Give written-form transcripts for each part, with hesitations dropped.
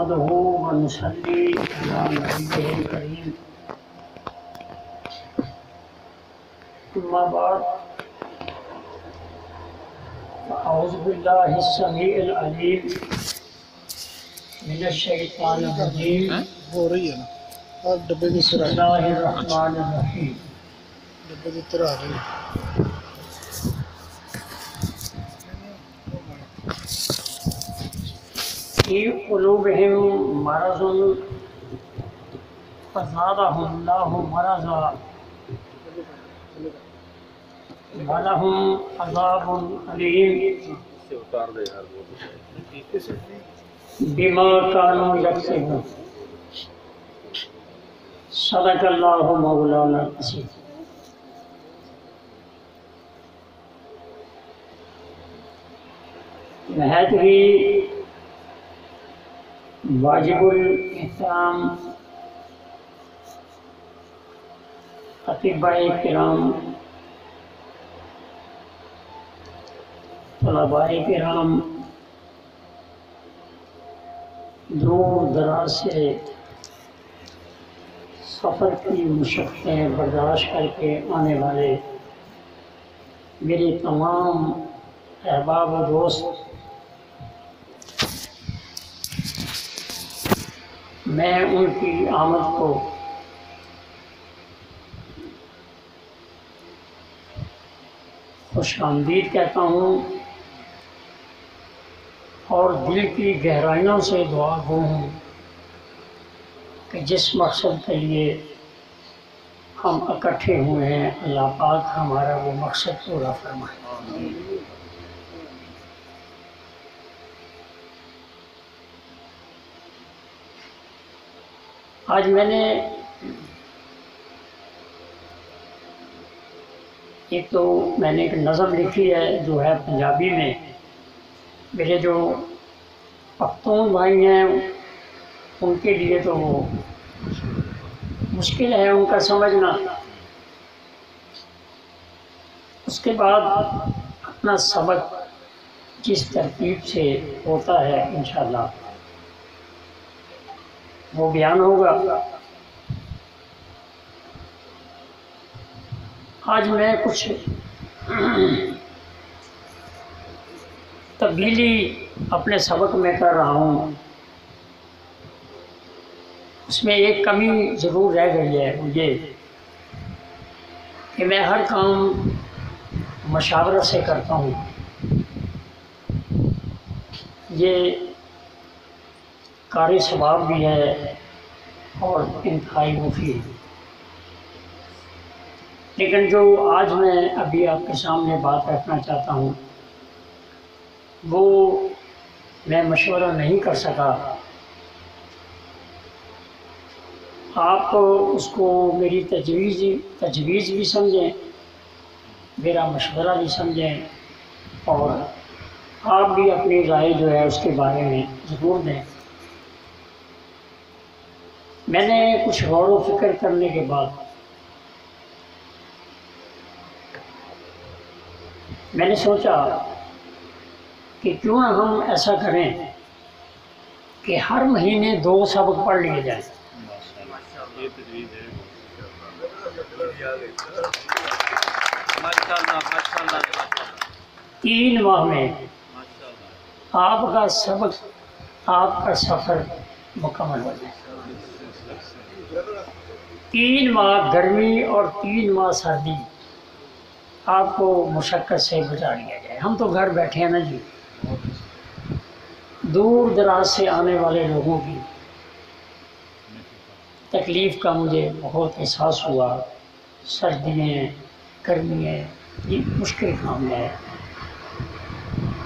नहमदुहु व नुसल्ली अला नबिय्यिल करीम। अम्मा बाद अऊज़ु बिल्लाहिस समीइल अलीम मिनश शैतानिर रजीम। हो रही है ना आप डब्बे की तरह बिस्मिल्लाहिर रहमानिर रहीम। डब्बे की तरह आ रही है। फी क़ुलूबिहिम मरज़ुन फ़ज़ादहुमुल्लाहु मरज़ा व लहुम अज़ाबुन अलीम बिमा कानू यक्सिबून। सदक़ल्लाहु मौलाना अज़ीम। नहायत ही वाजिबुल एहतराम अतिबाए किराम, तलबाए किराम, दूर दराज से सफ़र की मुशक्क़तें बर्दाश्त करके आने वाले मेरे तमाम अहबाब व दोस्त, मैं उनकी आमद को खुशामदीद कहता हूँ और दिल की गहराइयों से दुआ गो हूँ कि जिस मकसद के लिए हम इकट्ठे हुए हैं, अल्लाह पाक हमारा वो मकसद पूरा फरमाए। आज मैंने एक नज़म लिखी है जो है पंजाबी में। मेरे जो पख्तून भाई हैं उनके लिए तो वो मुश्किल है उनका समझना। उसके बाद अपना सबक जिस तरतीब से होता है इंशाअल्लाह वो बयान होगा। आज मैं कुछ तब्दीली अपने सबक में कर रहा हूँ। उसमें एक कमी ज़रूर रह गई है मुझे कि मैं हर काम मशावरत से करता हूँ। ये कारी सवाब भी है और इंतहाई मुफीद। लेकिन जो आज मैं अभी आपके सामने बात रखना चाहता हूँ वो मैं मशवरा नहीं कर सका। आप उसको मेरी तजवीज़ भी समझें, मेरा मशवरा भी समझें और आप भी अपनी राय जो है उसके बारे में ज़रूर दें। मैंने कुछ गौर व फिक्र करने के बाद मैंने सोचा कि क्यों ना हम ऐसा करें कि हर महीने 2 सबक पढ़ लिए जाएं। 3 माह में आपका सबक, आपका सफ़र मुकम्मल हो जाए। 3 माह गर्मी और 3 माह सर्दी आपको मुशक्क़त से गुजार लिया जाए। हम तो घर बैठे हैं ना जी। दूर दराज से आने वाले लोगों की तकलीफ़ का मुझे बहुत एहसास हुआ। सर्दियाँ, गर्मियाँ, ये मुश्किल काम है।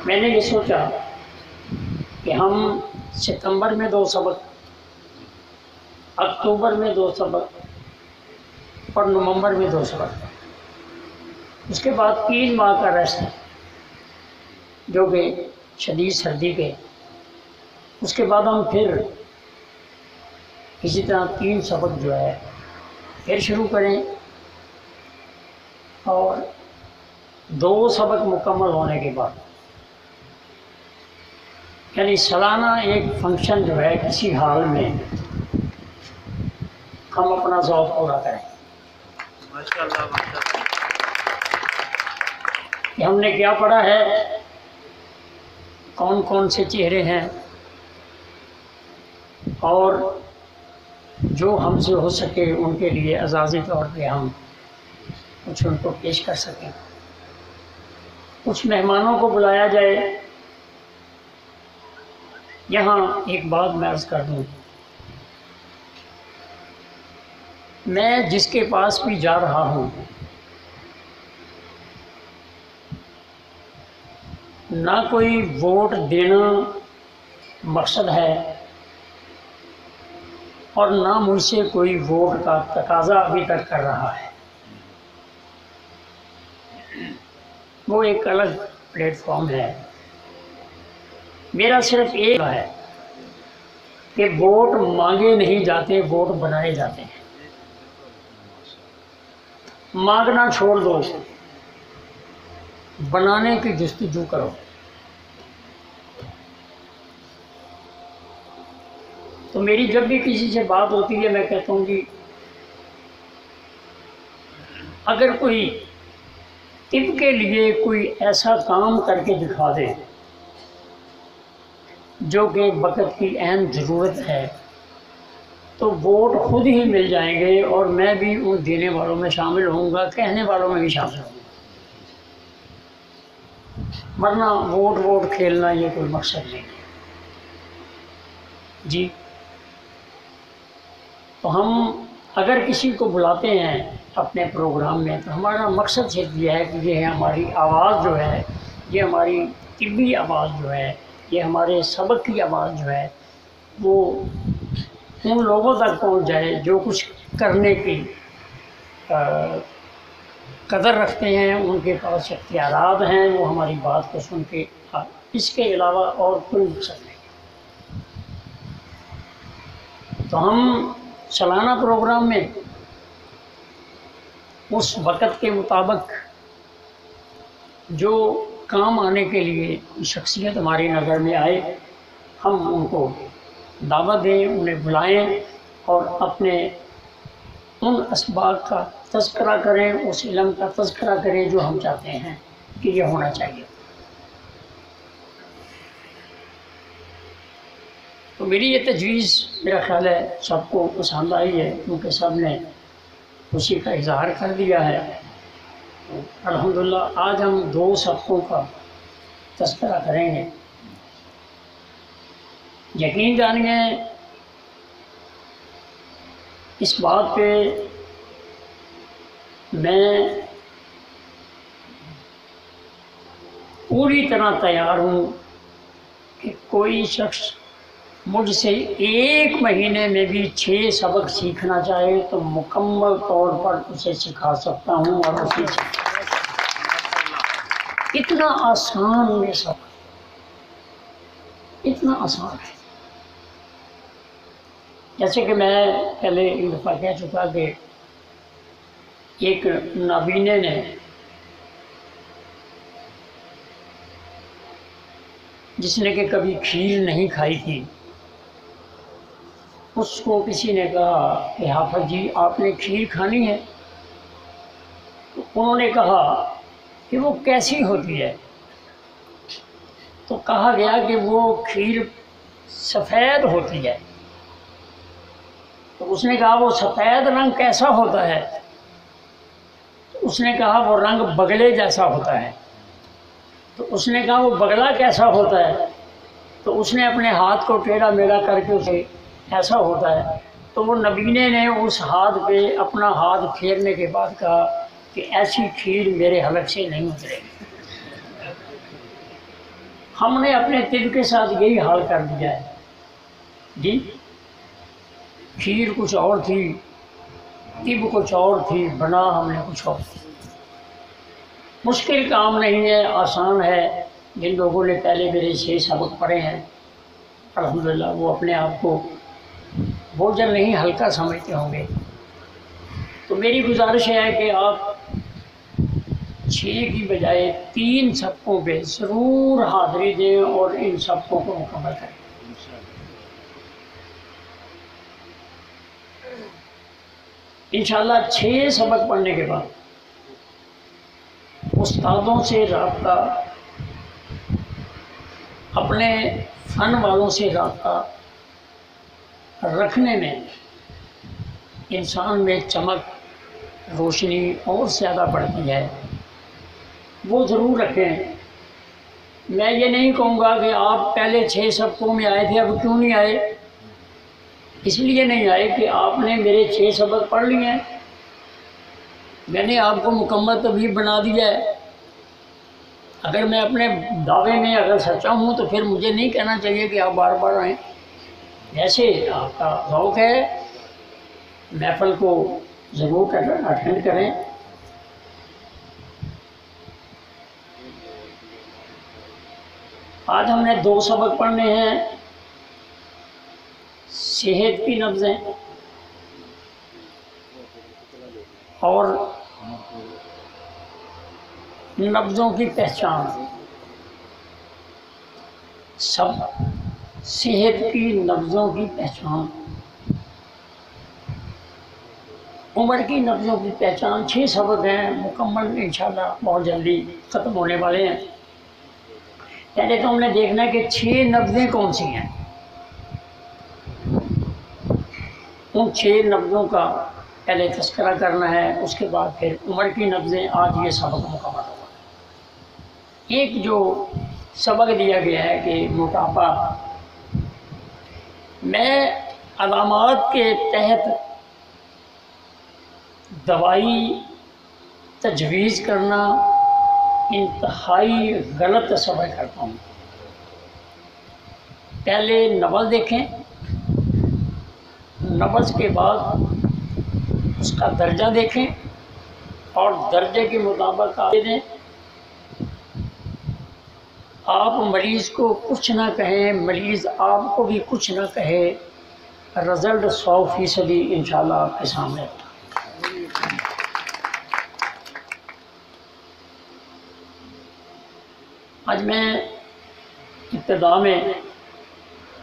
मैंने ये सोचा कि हम सितंबर में 2 सबक, अक्टूबर में 2 सबक और नवंबर में 2 सबक, उसके बाद 3 माह का रेस्ट जो कि शदीद सर्दी के। उसके बाद हम फिर इसी तरह 3 सबक जो है फिर शुरू करें और 2 सबक मुकम्मल होने के बाद यानी सालाना एक फंक्शन जो है किसी हाल में हम अपना शौक पूरा करें। माशाअल्लाह माशाअल्लाह। कि हमने क्या पढ़ा है, कौन कौन से चेहरे हैं, और जो हमसे हो सके उनके लिए एजाज़ी तौर पे हम कुछ उनको पेश कर सकें। कुछ मेहमानों को बुलाया जाए। यहाँ एक बात मैं अर्ज़ कर दूँ, मैं जिसके पास भी जा रहा हूँ ना कोई वोट देना मकसद है और ना मुझसे कोई वोट का तकाजा अभी तक कर रहा है। वो एक अलग प्लेटफॉर्म है। मेरा सिर्फ एक है कि वोट मांगे नहीं जाते, वोट बनाए जाते हैं। मांगना छोड़ दो, बनाने की जस्तजू करो। तो मेरी जब भी किसी से बात होती है मैं कहता हूँ कि अगर कोई तिब के लिए कोई ऐसा काम करके दिखा दे जो कि वक़्त की अहम ज़रूरत है तो वोट खुद ही मिल जाएंगे और मैं भी उन देने वालों में शामिल होऊंगा, कहने वालों में भी शामिल होऊंगा। वरना वोट खेलना ये कोई मकसद नहीं है जी। तो हम अगर किसी को बुलाते हैं अपने प्रोग्राम में तो हमारा मकसद सिर्फ ये है कि ये हमारी आवाज़ जो है, ये हमारी तिब्बी आवाज़ जो है, ये हमारे सबक की आवाज़ जो है वो उन लोगों तक पहुंच जाए जो कुछ करने की कदर रखते हैं, उनके पास इख्तियारात हैं, वो हमारी बात को सुन के इसके अलावा और कोई मकसद नहीं। तो हम सालाना प्रोग्राम में उस वक़्त के मुताबिक जो काम आने के लिए शख्सियत हमारी नज़र में आए हम उनको दावत दें, उन्हें बुलाएं और अपने उन असबाब का तज़किरा करें, उस इल्म का तज़किरा करें जो हम चाहते हैं कि ये होना चाहिए। तो मेरी ये तजवीज़ मेरा ख़्याल है सबको पसंद आई है, क्योंकि सब ने खुशी का इजहार कर दिया है। अल्हम्दुलिल्लाह आज हम 2 सबकों का तज़किरा करेंगे। यकीन जानिए इस बात पे मैं पूरी तरह तैयार हूँ कि कोई शख्स मुझसे 1 महीने में भी 6 सबक सीखना चाहे तो मुकम्मल तौर पर उसे सिखा सकता हूँ और उसे इतना आसान ये सब, इतना आसान है। जैसे कि मैं पहले एक दफ़ा कह चुका कि एक नाबीने ने जिसने कि कभी खीर नहीं खाई थी, उसको किसी ने कहा कि हाफिज़ जी आपने खीर खानी है। तो उन्होंने कहा कि वो कैसी होती है। तो कहा गया कि वो खीर सफ़ेद होती है। तो उसने कहा वो सफ़ेद रंग कैसा होता है। तो उसने कहा वो रंग बगले जैसा होता है। तो उसने कहा वो बगला कैसा होता है। तो उसने अपने हाथ को टेढ़ा मेढ़ा करके उसे ऐसा होता है। तो वो नबीने ने उस हाथ पे अपना हाथ फेरने के बाद कहा कि ऐसी खीर मेरे हलक से नहीं उतरेगी। हमने अपने तिब के साथ यही हाल कर दिया है जी। खीर कुछ और थी, तिब कुछ और थी, बना हमने कुछ और थी। मुश्किल काम नहीं है, आसान है। जिन लोगों ने पहले मेरे 6 सबक पढ़े हैं अल्हम्दुलिल्लाह वो अपने आप को बोझल नहीं हल्का समझते होंगे। तो मेरी गुजारिश है कि आप 6 की बजाय 3 सबकों पे ज़रूर हाज़िरी दें और इन सबकों को मुकम्मल करें। इंशाअल्लाह 6 सबक पढ़ने के बाद उस्तादों से राब्ता, अपने फ़न वालों से राब्ता रखने में इंसान में चमक, रोशनी और ज़्यादा बढ़ती है। वो ज़रूर रखें। मैं ये नहीं कहूँगा कि आप पहले 6 सबकों में आए थे, अब क्यों नहीं आए। इसलिए नहीं आए कि आपने मेरे 6 सबक पढ़ लिए हैं, मैंने आपको मुकम्मल तबीब बना दिया है। अगर मैं अपने दावे में अगर सच्चा हूँ तो फिर मुझे नहीं कहना चाहिए कि आप बार बार आएँ। जैसे आपका शौक़ है, महफिल को ज़रूर अटेंड करें। आज हमने 2 सबक पढ़ने हैं, सेहत की नब्ज़ें और नब्ज़ों की पहचान। सब सेहत की नब्ज़ों की पहचान, उम्र की नब्ज़ों की पहचान। 6 सबक हैं, मुकम्मल इंशाअल्लाह बहुत जल्दी ख़त्म होने वाले हैं। पहले तो हमने देखना है कि 6 नब्ज़ें कौन सी हैं। उन 6 नब्ज़ों का पहले तज़किरा करना है, उसके बाद फिर उम्र की नब्ज़ें। आज ये सबक मुकम्मल होगा। एक जो सबक दिया गया है कि मोटापा, मैं अलामात के तहत दवाई तजवीज़ करना इंतहाई गलत समझ करता हूँ। पहले नब्ज़ देखें, नब्ज़ के बाद उसका दर्जा देखें और दर्जे के मुताबिक आप दें। आप मरीज़ को कुछ ना कहें, मरीज़ आपको भी कुछ ना कहे, रिज़ल्ट 100% इंशाअल्लाह आपके सामने। आज मैं इब्तिदा में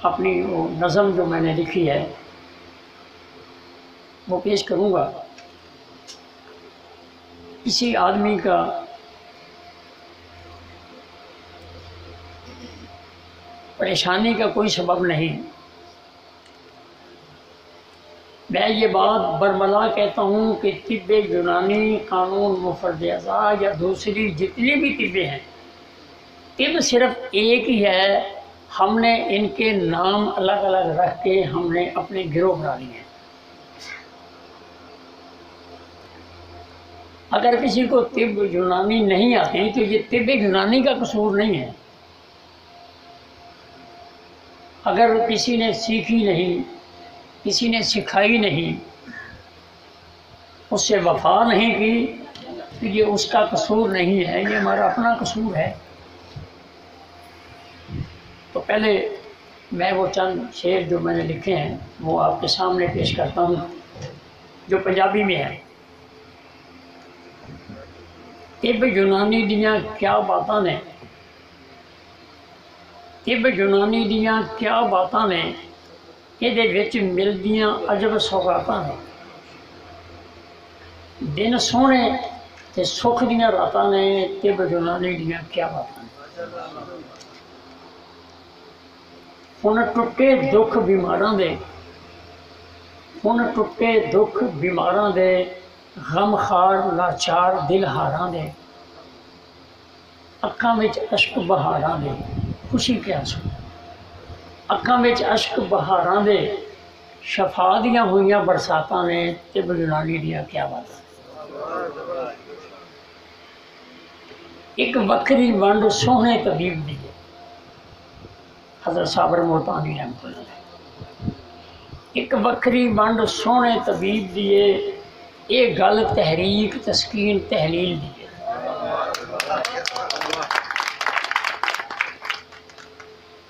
अपनी वो नज़म जो मैंने लिखी है वो पेश करूँगा। किसी आदमी का परेशानी का कोई सबब नहीं। मैं ये बात बरमला कहता हूँ कि तिब्ब यूनानी, कानून मुफर्द अज़ा या दूसरी जितनी भी तिब्बें हैं, तिब्ब सिर्फ एक ही है। हमने इनके नाम अलग अलग रख के हमने अपने गिरोह बना लिए हैं। अगर किसी को तिब्ब यूनानी नहीं आती तो ये तिब्ब यूनानी का कसूर नहीं है। अगर किसी ने सीखी नहीं, किसी ने सिखाई नहीं, उससे वफा नहीं की, तो ये उसका कसूर नहीं है, ये हमारा अपना कसूर है। तो पहले मैं वो चंद शेर जो मैंने लिखे हैं वो आपके सामने पेश करता हूँ, जो पंजाबी में है। तिब्ब यूनानी दियाँ क्या बातां ने, तिब्ब यूनानी दियाँ क्या बातां ने, इहदे विच मिलदियां अजब सौगातां ने। दिन सोहणे ते सुख दियां रातां ने, तिब्ब यूनानी दियां क्या बातां ने। हुण टुटे दुख बीमारां दे, हुण टुटे दुख बीमारां दे, गम खार लाचार दिल हारां दे। अखां विच अश्क बहारां दे, खुशी के आंसू। अखां विच अश्क बहारां दे, शफा दियां होइयां बरसातां ने, तिब्ब यूनानी दियां क्या बातां। एक वक्री वंड सोहने तबीब दी, हज़रत साबर मुल्तानी रहमतुल्लाह। एक वक्री वंड सोहने तबीब दिए, ये गल तहरीक तस्कीन तहलील दी।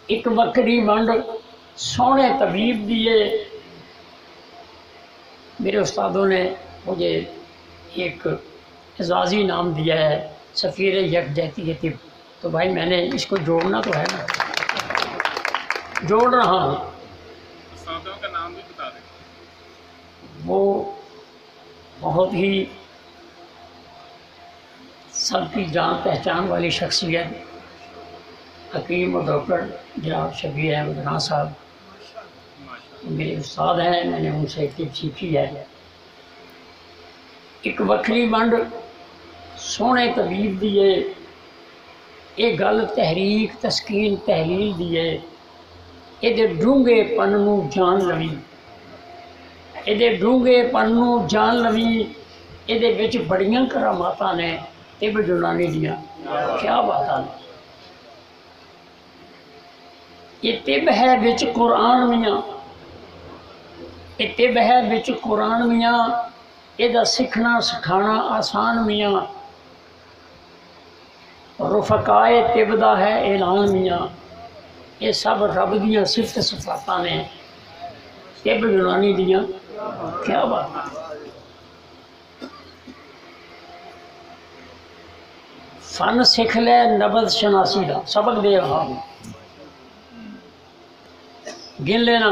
एक वक्री वंड सोहने तबीब दिए। मेरे उस्तादों ने मुझे एक एजाज़ी नाम दिया है, सफ़ीर यकजहती तिब। तो भाई मैंने इसको जोड़ना तो है ना, जोड़ रहा हूँ। उस्तादों का नाम भी बता दें। वो बहुत ही सबकी जान पहचान वाली शख्सियत हकीम और डॉक्टर जनाब शबीर अहमद खान साहब मेरे उस्ताद हैं, मैंने उनसे तिब सीखी है। एक वक्री मंड सोहने तबीब दी है, ये गल तहरीक तस्कीन तहलील दी है। ये डूंगे पन नूं जान लवी, ये डूंगे पन नूं जान लवी। ये विच बड़ियां करामातां ने तिब यूनानी दियां, क्या बातां ने। ये तिब है विच कुरान मियाँ, ये तिब है विच कुरान मियाँ। ਇਹਦਾ सिखना सिखाना आसान मियाँ। रुफकाए तिब दा है ऐलान मियाँ। ये सब रब दियाँ सिफत सिफातां ने तिब यूनानी दियाँ, क्या बात। फन सिख लै नबज शनासी दा, सबक दे रहा हूँ, गिन लेना।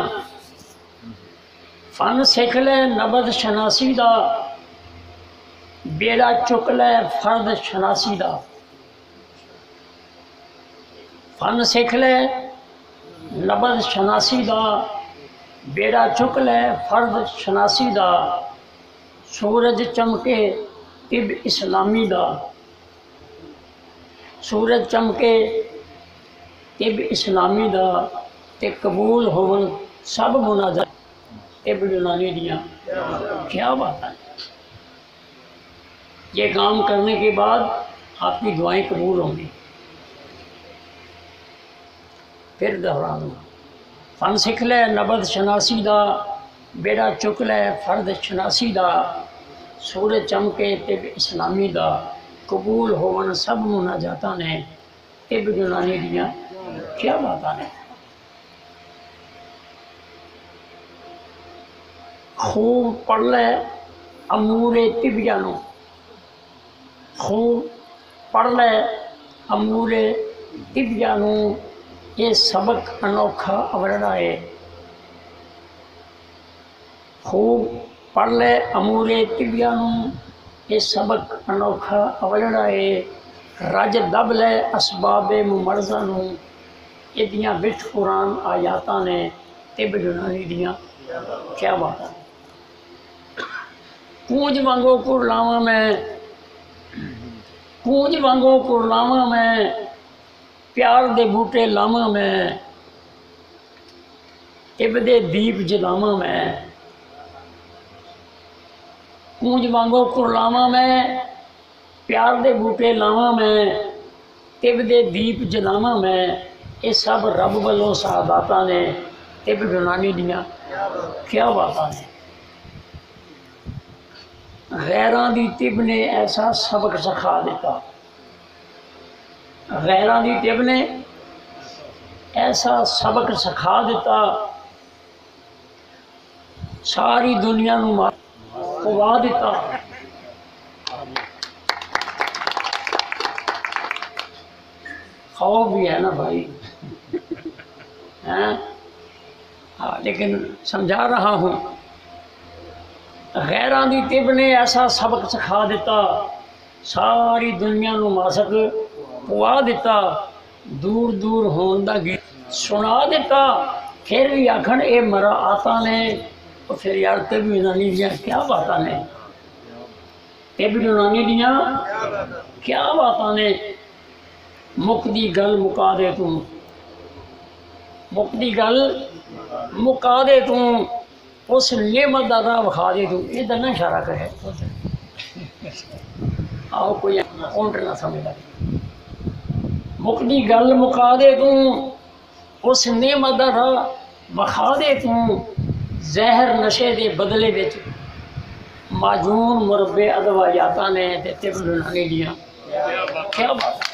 फन सिख लै नबज शनासी दा, बेड़ा चुक लै फर्द शनासी दा। फन सिख लै नबज शनासी दा, बेड़ा चुक लै फर्द शनासी दा। सूरज चमके तिब इस्लामी दा, सूरज चमके तिब इस्लामी दा। ते कबूल होवन सब मुनाजा तिब यूनानी दियाँ, क्या बात है। ये काम करने के बाद आपकी दुआएं कबूल होंगी। फिर दोहरा दूँगा। फन सिख लै नबज शनासी दा, बेड़ा चुक लै फर्द शनासी दा। सूरज चमके तिब इस्लामी दा, कबूल होवन सब मुनाजातां ने तिब यूनानी दियाँ, क्या बातां ने। खूब पढ़ लै अमूरे तिबियानू, खूब पढ़ लै अमूरे तिबियानू। ये सबक अनोखा अवरड़ा है। खूब पढ़ लै अमूरे तिबियानू, ये सबक अनोखा अवरड़ा है। रज दब लै असबाबे मुमरज़ा नू, इदियां विच कुरान आयातां ने तिब यूनानी दियां, क्या बात है। कूंज वांगो कुरलावां मैं, कूंज वांगो कुरलावां मैं। प्यार दे बूटे लावां मैं, तिब दे दीप जलावां मैं। कूंज वांगो कुरलावां मैं, प्यार दे बूटे लावां मैं। तिब दे दीप जलावां मैं। ये सब रब वालों सादातां ने तिब यूनानी दियां, क्या बातां ने। गैरां दी तिब ने ऐसा सबक सिखा दिता, गैरां दी तिब ने ऐसा सबक सिखा दिता। सारी दुनिया नूं खुवा दिता। खौफ भी है ना भाई, हैं? हाँ, लेकिन समझा रहा हूँ। गैरां दी तिब ने ऐसा सबक सिखा दिता। सारी दुनिया नूं मासक पुआ दिता। दूर दूर होण दा गीत सुना दिता। फिर भी आखण ये मरा आता ने, तो फिर यार तिब यूनानी दियां क्या बातां ने। तिब यूनानी दियां क्या बातां ने। मुकदी गल मुका दे तू, मुकदी गल मुका दे तू। उस नेमत का राह विखा दे तू। इधर ना इशारा करे, आओ कोई उल्ट ना समझ लगे। मुकदी गल मुका दे तू, उस नेमत का राह विखा दे तू। जहर नशे के बदले विच माजून मुरब्बे अदवायातां ने तिब यूनानी दियां, क्या बात है।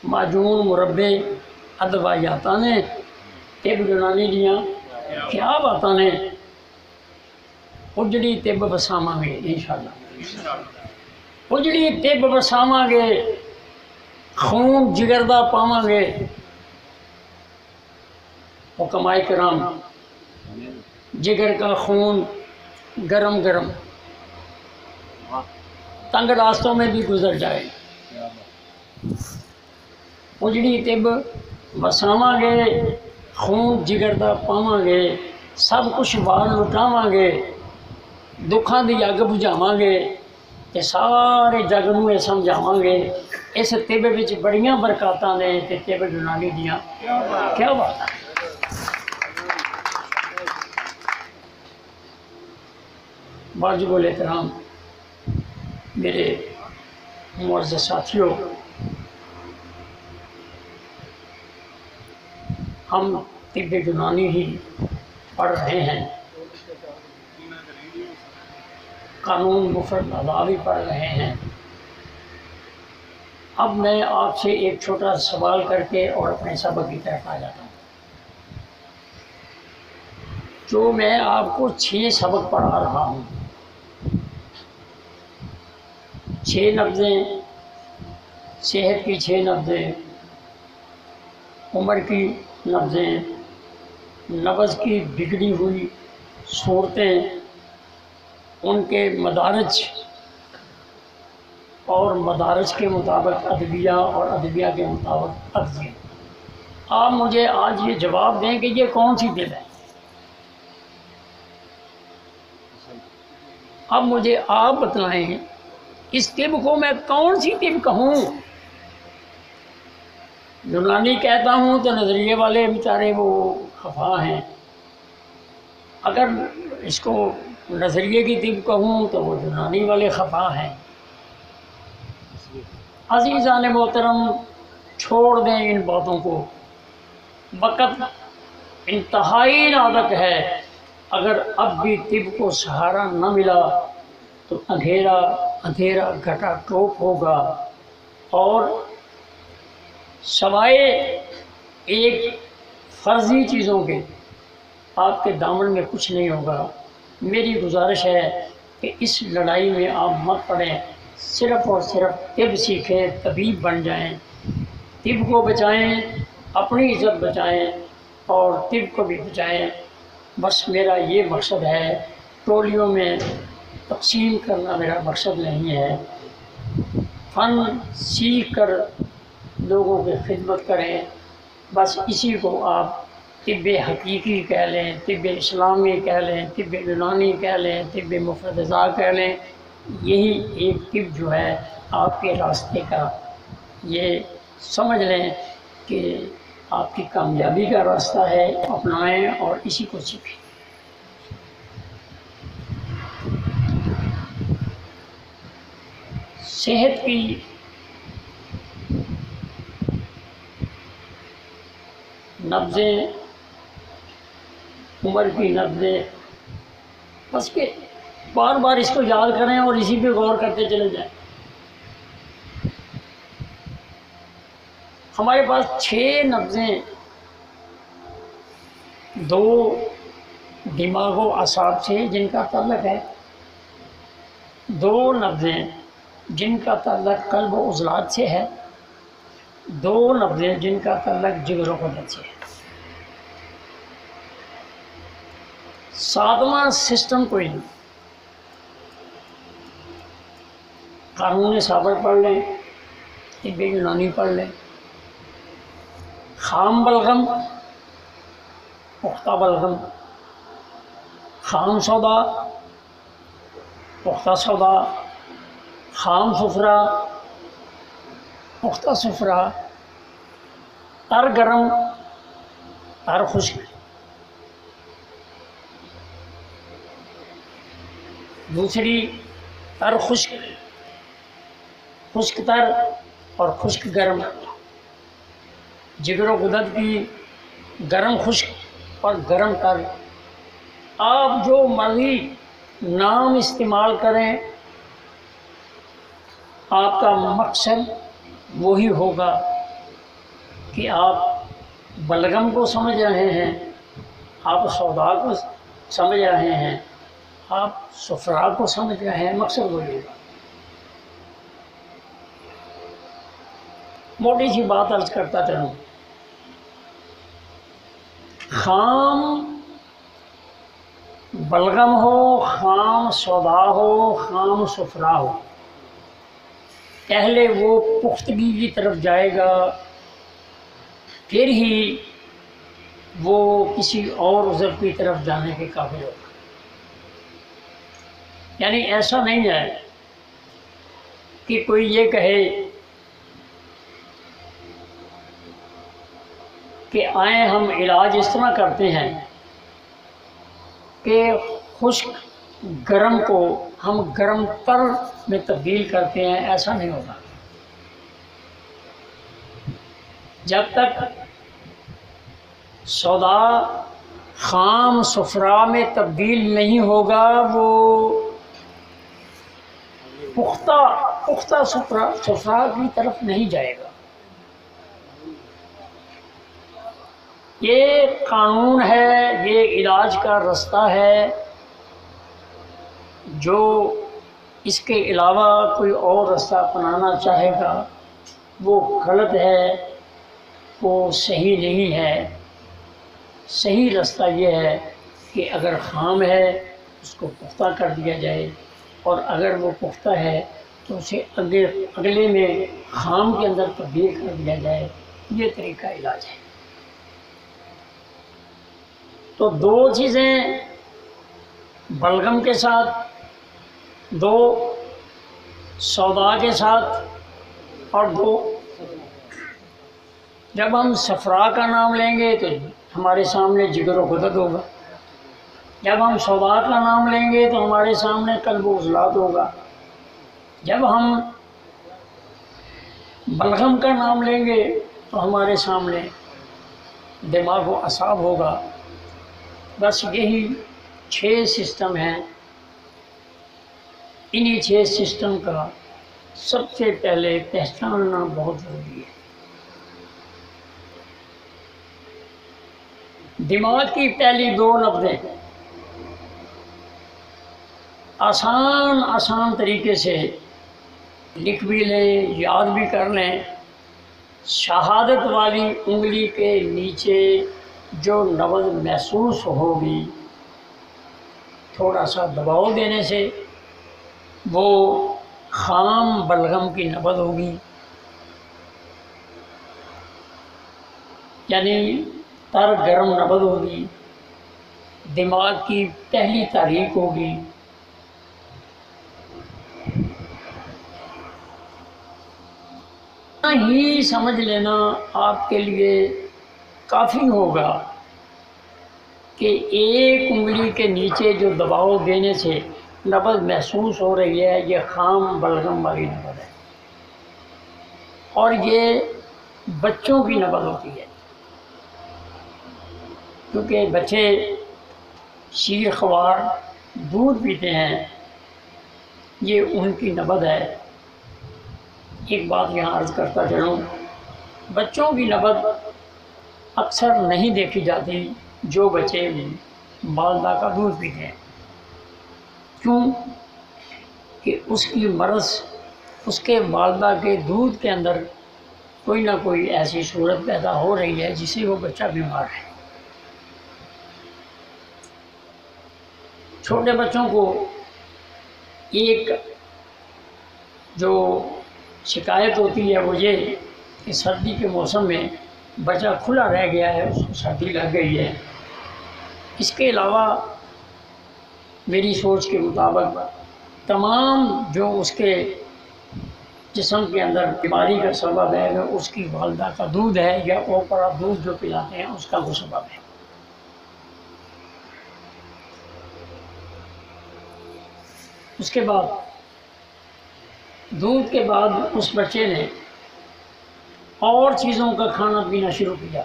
माजून मुरब्बे अदवायातां ने तिब यूनानी दियां, क्या बातां ने। उजड़ी तिब वसावांगे इंशाअल्लाह। उजड़ी तिब वसावांगे, खून जिगर दा पावांगे। हुक्माए किराम, जिगर का खून गरम गरम तंग रास्तों में भी गुजर जाए। उजड़ी तिब वसावांगे, खून जिगर दा पावांगे। सब कुछ वाल लुटावांगे, दुखां दी अग बुझावांगे ते सारे जग नूं ये समझावांगे। इस तिब विच बड़ियां बरकतां ने ते तिब यूनानी दियां क्या बात है। वाजिबुल एहतराम मेरे मुअज़्ज़ज़ साथियों, हम तिब यूनानी ही पढ़ रहे हैं, कानून मुफरद अदा भी पढ़ रहे हैं। अब मैं आपसे एक छोटा सवाल करके और अपने सबक की तरफ आ जाता हूँ। जो मैं आपको 6 सबक पढ़ा रहा हूँ, 6 नब्ज़ें, सेहत की 6 नब्ज़ें, उम्र की नब्ज़ें, नब्ज़ की बिगड़ी हुई सूरतें, उनके मदारज और मदारज के मुताबिक अदविया और अदविया के मुताबिक अदविया। आप मुझे आज ये जवाब दें कि ये कौन सी तिब है। अब मुझे आप बतलाएं, इस तिब को मैं कौन सी तिब कहूँ। यूनानी कहता हूँ तो नज़रिए वाले बेचारे वो खफा हैं, अगर इसको नज़रिए की तिब कहूँ तो वो यूनानी वाले खफा हैं। अज़ीज़ान मोहतरम, छोड़ दें इन बातों को, वक़्त इंतहाई नाज़ुक है। अगर अब भी तिब को सहारा न मिला तो अंधेरा अंधेरा घटा टोप होगा और सवाए एक फर्जी चीज़ों के आपके दामन में कुछ नहीं होगा। मेरी गुजारिश है कि इस लड़ाई में आप मत पड़ें, सिर्फ़ और सिर्फ तिब सीखें, तबीब बन जाएं, तिब को बचाएं, अपनी इज़्ज़त बचाएं और तिब को भी बचाएं। बस मेरा ये मकसद है, टोलियों में तकसीम करना मेरा मकसद नहीं है। फ़न सीख कर लोगों की खिदमत करें, बस इसी को आप तिब हकीकी कह लें, तिब इस्लामी कह लें, तिब यूनानी कह लें, तिब मुफरदा कह लें। यही एक तिब जो है आपके रास्ते का, ये समझ लें कि आपकी कामयाबी का रास्ता है, अपनाएं और इसी को सीखें। सेहत की नब्ज़ें, उम्र की नब्ज़ें, बस के बार बार इसको याद करें और इसी पे गौर करते चले जाएं। हमारे पास 6 नब्ज़ें, 2 दिमागो असाब से जिनका ताल्लुक़ है, 2 नब्ज़ें जिनका ताल्लुक़ कल्ब व उज़लात से है, 2 नब्ज़ें जिनका ताल्लुक़ जिगर व क़ुदरत से है। 7वां सिस्टम कोई नहीं। कानून साबर पढ़ लें, तिब यूनानी पढ़ लें, खाम बलगम, पुख्ता बलगम, खाम सौदा, पुख्ता सौदा, खाम सुफरा, पुख्ता सुफरा, तर गरम, तर खुश्क। दूसरी तर खुश्क, खुश्क तर और खुश्क गर्म। जिगर गुदत की गर्म खुश्क और गर्म तर। आप जो मर्जी नाम इस्तेमाल करें, आपका मकसद वही होगा कि आप बलगम को समझ रहे हैं, आप सौदा को समझ रहे हैं, आप सफरा को समझ रहे हैं, मकसद बोलिएगा। मोटी सी बात अर्ज करता चलूँ, खाम बलगम हो, खाम सौदा हो, खाम सफरा हो, पहले वो पुख्तगी की तरफ जाएगा, फिर ही वो किसी और उज़र की तरफ जाने के काबिल होगा। यानी ऐसा नहीं है कि कोई ये कहे कि आए हम इलाज इस तरह करते हैं कि खुश्क गर्म को हम गर्म तर में तब्दील करते हैं, ऐसा नहीं होगा। जब तक सौदा खाम सफरा में तब्दील नहीं होगा, वो पुख्ता सफरा की तरफ नहीं जाएगा। ये कानून है, ये इलाज का रास्ता है। जो इसके अलावा कोई और रास्ता अपनाना चाहेगा वो गलत है, वो सही नहीं है। सही रास्ता ये है कि अगर खाम है उसको पुख्ता कर दिया जाए, और अगर वो पुख्ता है तो उसे अगले में खाम के अंदर तब्दील कर दिया जाए। ये तरीका इलाज है। तो दो चीज़ें बलगम के साथ, दो सौदा के साथ, और दो जब हम सफरा का नाम लेंगे तो हमारे सामने जिगर व गुदद होगा। जब हम सौदा का नाम लेंगे तो हमारे सामने कल्ब व उज़लात होगा। जब हम बलगम का नाम लेंगे तो हमारे सामने दिमाग व असाब होगा। बस यही 6 सिस्टम हैं। इन्हीं 6 सिस्टम का सबसे पहले पहचानना बहुत ज़रूरी है। दिमाग की पहली 2 लफ्ज़ें आसान तरीके से लिख भी लें, याद भी कर लें। शहादत वाली उंगली के नीचे जो नब्ज़ महसूस होगी, थोड़ा सा दबाव देने से वो खाम बलगम की नब्ज़ होगी, यानी तर गर्म नब्ज़ होगी, दिमाग की पहली तारीख होगी। ही समझ लेना आपके लिए काफ़ी होगा कि एक उंगली के नीचे जो दबाव देने से नब्ज़ महसूस हो रही है, ये खाम बलगम वाली नब्ज़ है। और ये बच्चों की नब्ज़ होती है, क्योंकि बच्चे शीर ख्वार दूध पीते हैं, ये उनकी नब्ज़ है। एक बात यहाँ अर्ज़ करता चलूँ, बच्चों की नब्ज़ अक्सर नहीं देखी जाती जो बच्चे वालिदा का दूध पीते हैं। क्यों? कि उसकी मर्ज़ उसके वालिदा के दूध के अंदर कोई ना कोई ऐसी सूरत पैदा हो रही है जिससे वो बच्चा बीमार है। छोटे बच्चों को एक जो शिकायत होती है वो ये कि सर्दी के मौसम में बच्चा खुला रह गया है, उसको सर्दी लग गई है। इसके अलावा मेरी सोच के मुताबिक तमाम जो उसके जिस्म के अंदर बीमारी का सबब है वो उसकी वालिदा का दूध है, या ओपरा दूध जो पिलाते हैं उसका वो सबब है। उसके बाद दूध के बाद उस बच्चे ने और चीज़ों का खाना पीना शुरू किया।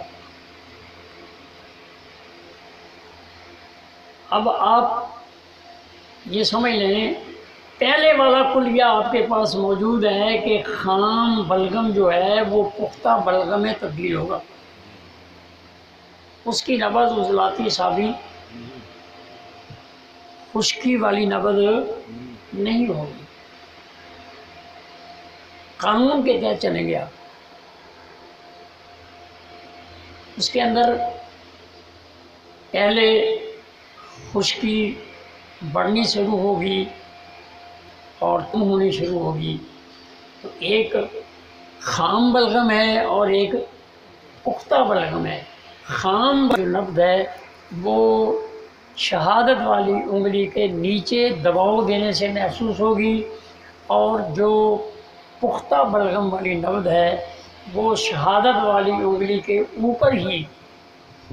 अब आप ये समझ लें, पहले वाला कुलिया आपके पास मौजूद है कि खाम बलगम जो है वो पुख्ता बलगम में तब्दील होगा। उसकी नब्ज़ उज़लाती साबी खुश्की वाली नबज नहीं होगी। कानून के तहत चलेंगे आप। उसके अंदर पहले खुश्की बढ़नी शुरू होगी और कम होनी शुरू होगी। तो एक खाम बलगम है और एक पुख्ता बलगम है। खाम जो नब्ज़ है वो शहादत वाली उंगली के नीचे दबाव देने से महसूस होगी, और जो पुख्ता बलगम वाली नब्ज़ है वो शहादत वाली उंगली के ऊपर ही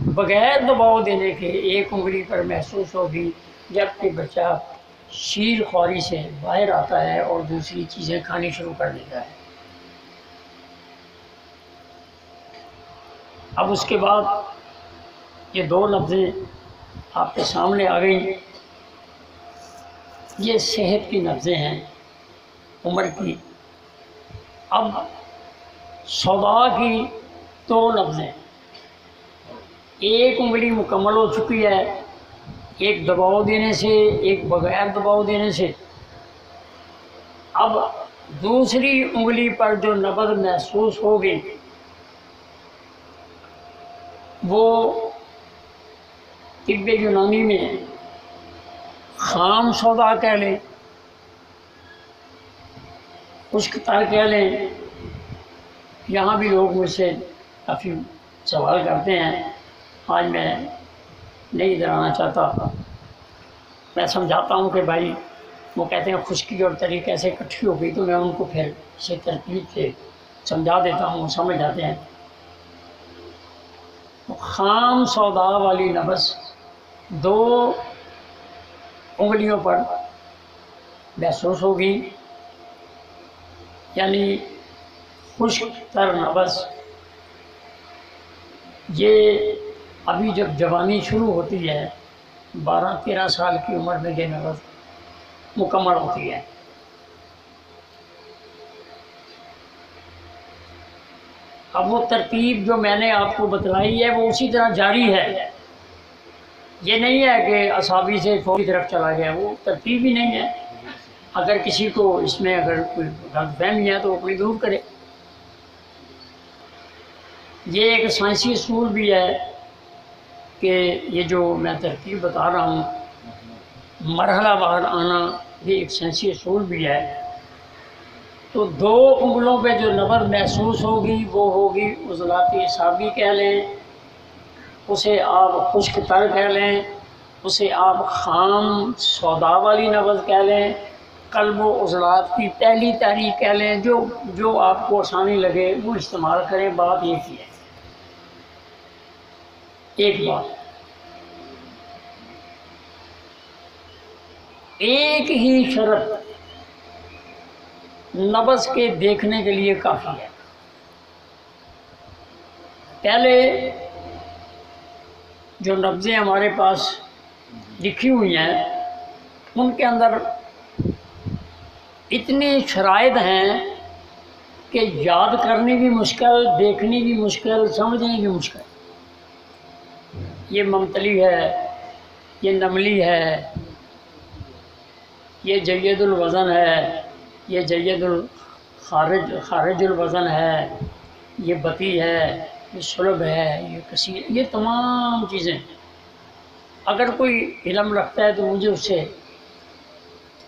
बग़ैर दबाव देने के एक उंगली पर महसूस होगी, जबकि बच्चा शीर ख्वारी से बाहर आता है और दूसरी चीज़ें खानी शुरू कर देता है। अब उसके बाद ये दो लफ्ज़ें आपके सामने आ गई। ये सेहत की लफ्ज़ें हैं, उम्र की। अब सौदा की दो लफ्ज़ें, एक उंगली मुकम्मल हो चुकी है, एक दबाव देने से, एक बगैर दबाव देने से। अब दूसरी उंगली पर जो नब्ज़ महसूस होगी वो तिब्बे यूनानी में खाम सौदा कह लें, खुश्क तर कह लें। यहाँ भी लोग मुझसे काफ़ी सवाल करते हैं, आज मैं नहीं इधर आना चाहता। मैं समझाता हूँ कि भाई, वो कहते हैं खुश्की और तरी कैसे इकट्ठी हो गई, तो मैं उनको फिर से तरकीब से समझा देता हूँ, समझ जाते हैं। तो खाम सौदा वाली नब्ज़ दो उंगलियों पर महसूस होगी, यानी खुश्क तर नब्ज़। ये अभी जब जवानी शुरू होती है, 12-13 साल की उम्र में ये नब्ज़ मुकम्मल होती है। अब वो तरतीब जो मैंने आपको बतलाई है वो उसी तरह जारी है। ये नहीं है कि असाबी से फौरी तरफ चला गया, वो तरतीब ही नहीं है। अगर किसी को इसमें अगर कोई गलतफहमी है तो अपनी दूर करे। ये एक साइंसी असूल भी है कि ये जो मैं तरतीब बता रहा हूँ, मरहला वार आना, ये एक साइंसी असूल भी है। तो दो उंगलों पे जो नब्ज़ महसूस होगी वो होगी उज़लाती असाबी कह लें, उसे आप खुश्क तर कह लें, उसे आप खाम सौदा वाली नब्ज़ कह लें, कल्ब व उज़लात की पहली तारीख कह लें। जो आपको आसानी लगे वो इस्तेमाल करें। बात ये की है, एक बात, एक ही शर्त नब्ज़ के देखने के लिए काफ़ी है। पहले जो नब्ज़ें हमारे पास लिखी हुई हैं उनके अंदर इतनी शराइत हैं कि याद करनी भी मुश्किल, देखनी भी मुश्किल, समझनी भी मुश्किल। ये ममतली है, ये नमली है, ये जय्यदुल वज़न है, ये जय्यदुल खारिजुल वज़न है, ये बती है, ये सुलभ है, ये कसीर, ये तमाम चीज़ें। अगर कोई इल्म रखता है तो मुझे उससे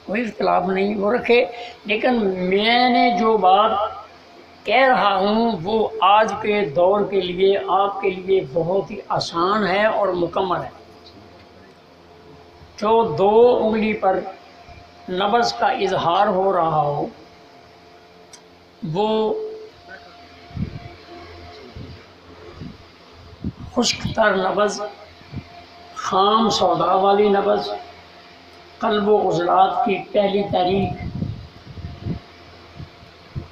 कोई इख्तिलाफ नहीं, वो रखे। लेकिन मैंने जो बात कह रहा हूँ वो आज के दौर के लिए, आपके लिए बहुत ही आसान है और मुकम्मल है। जो दो उंगली पर नब्ज़ का इजहार हो रहा हो वो खुश्क तर नब्ज़, खाम सौदा वाली नब्ज़, कल्ब व उज़लात की पहली तारीख।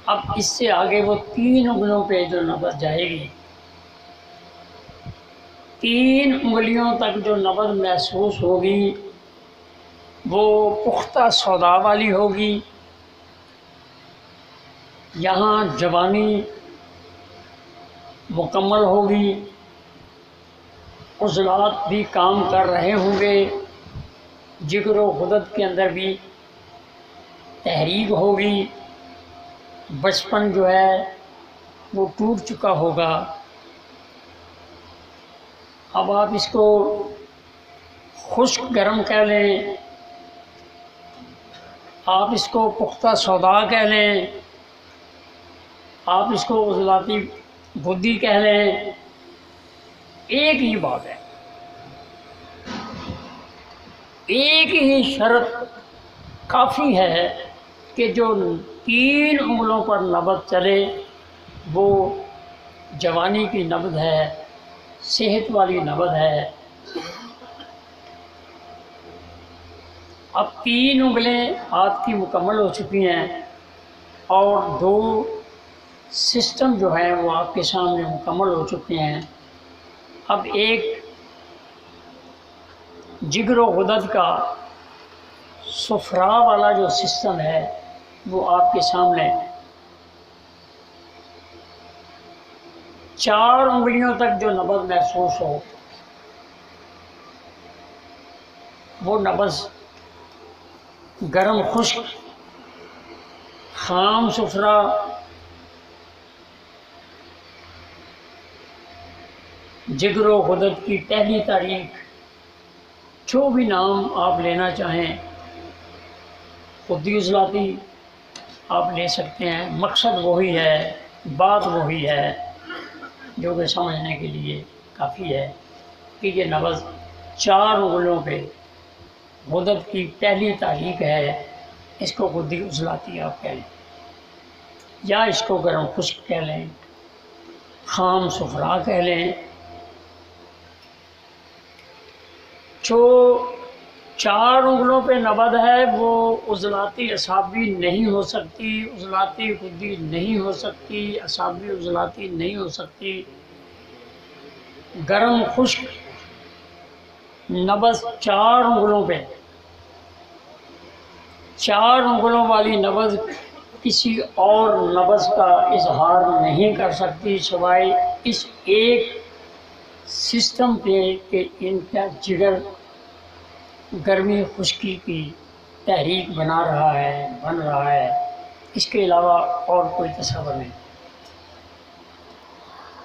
अब इससे आगे वो तीन उंगलियों पे जो नब्ज़ जाएगी, तीन उंगलियों तक जो नब्ज़ महसूस होगी वो पुख्ता सौदा वाली होगी। यहाँ जवानी मुकम्मल होगी, उज़लात भी काम कर रहे होंगे, जिगर व गुदत के अंदर भी तहरीक होगी, बचपन जो है वो टूट चुका होगा। अब आप इसको खुश्क गर्म कह लें, आप इसको पुख्ता सौदा कह लें, आप इसको उज़लाती बुद्धि कह लें, एक ही बात है। एक ही शर्त काफ़ी है कि जो 3 उंगलों पर नबज़ चले वो जवानी की नबज़ है, सेहत वाली नबज़ है। अब 3 उंगलें आपकी मुकम्मल हो चुकी हैं और 2 सिस्टम जो है वो आपके सामने मुकम्मल हो चुके हैं। अब एक जिगर व गुदत का सुफरा वाला जो सिस्टम है वो आपके सामने 4 उंगलियों तक जो नबज़ महसूस हो, वो नबज़ गरम खुश्क खाम सुफरा जिगर व गुदत की पहली तारीख, जो भी नाम आप लेना चाहें, खुदी उज़लाती आप ले सकते हैं। मकसद वही है, बात वही है, जो कि समझने के लिए काफ़ी है कि ये नबज़ 4 उंगलियों पे गुदत की पहली तारीख है। इसको खुदी उज़लाती आप कह लें या इसको गरम खुश्क कह लें, खाम सुफरा कह लें। जो 4 उंगलों पे नबज़ है वो उज़लाती असाबी नहीं हो सकती, उज़लाती खुदी नहीं हो सकती, असाबी उज़लाती नहीं हो सकती। गरम खुश्क नबज़ 4 उंगलों पे, 4 उंगलों वाली नबज़ किसी और नबज़ का इजहार नहीं कर सकती सिवाय इस एक सिस्टम पे कि इनका जिगर गर्मी खुश्की की तहरीक बन रहा है। इसके अलावा और कोई तस्वर नहीं।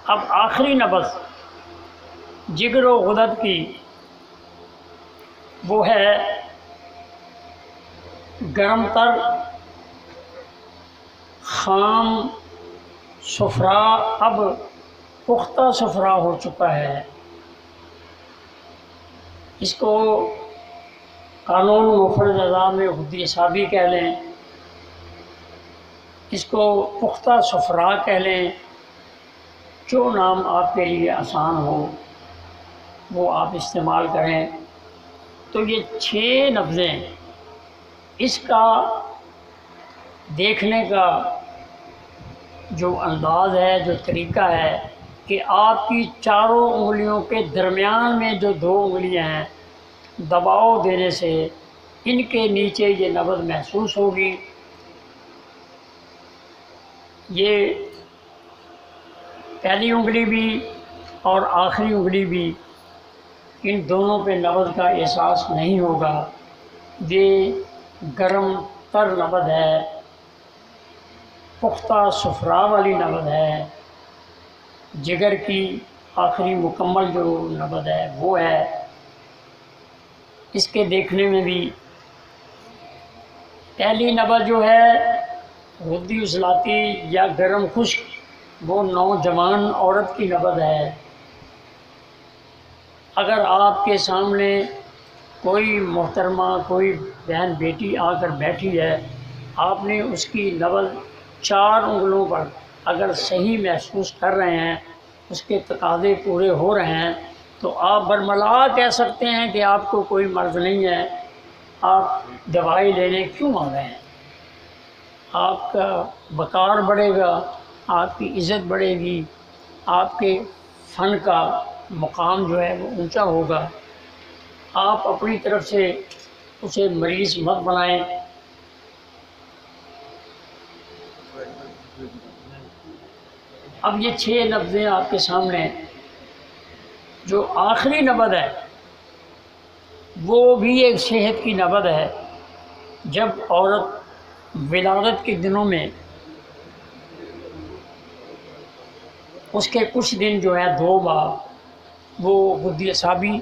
अब आखिरी नबज़ जिगर व गुदत की वो है गरम तर खाम सुफरा। अब पुख्ता सुफरा हो चुका है। इसको कानून मुफरद अज़ा में खुदी असाबी कह लें, इसको पुख्ता सुफरा कह लें, जो नाम आपके लिए आसान हो वो आप इस्तेमाल करें। तो ये 6 लफ्ज़ें, इसका देखने का जो अंदाज़ है, जो तरीक़ा है कि आपकी 4 उंगलियों के दरमियान में जो 2 उंगलियां हैं, दबाव देने से इनके नीचे ये नबज़ महसूस होगी। ये पहली उंगली भी और आखिरी उंगली भी, इन दोनों पे नबज़ का एहसास नहीं होगा। ये गरम तर नबज़ है, पुख्ता सुफरा वाली नबज़ है। जिगर की आखिरी मुकम्मल जो नबज़ है वो है। इसके देखने में भी पहली नबज़ जो है खुदी उज़लाती या गरम खुश्क, वो नौजवान औरत की नबज़ है। अगर आपके सामने कोई मोहतरमा, कोई बहन बेटी आकर बैठी है, आपने उसकी नबज़ 4 उंगलों पर अगर सही महसूस कर रहे हैं, उसके तकाज़े पूरे हो रहे हैं, तो आप बरमला कह सकते हैं कि आपको कोई मर्ज़ नहीं है, आप दवाई लेने क्यों आ गए हैं। आपका वक़ार बढ़ेगा, आपकी इज़्ज़त बढ़ेगी, आपके फ़न का मुकाम जो है वो ऊंचा होगा। आप अपनी तरफ से उसे मरीज़ मत बनाएं। अब ये 6 लफ्ज़ें आपके सामने, जो आखिरी नबज़ है वो भी एक सेहत की नबद है। जब औरत विलादत के दिनों में उसके कुछ दिन जो है 2 बार वो बुद्धि असाबी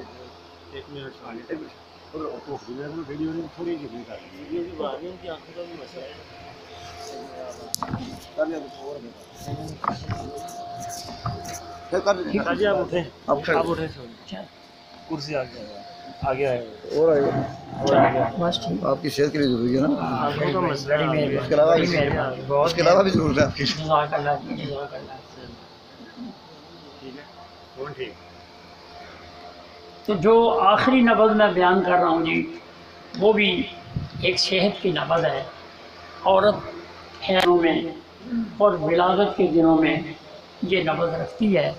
कुर्सी आगे आए और बस ठीक। आपकी सेहत के लिए जरूरी है ना। बड़ी मेहरबानी, उसके अलावा बड़ी मेहरबानी, बहुत उसके अलावा भी जरूरत है आपकी। जज़ाकल्लाह, जज़ाकल्लाह। तो जो आखिरी नबज़ मैं बयान कर रहा हूँ जी, वो भी एक सेहत की नबज़ है। औरत हैरों में और विलादत के दिनों में ये नबज़ रखती है।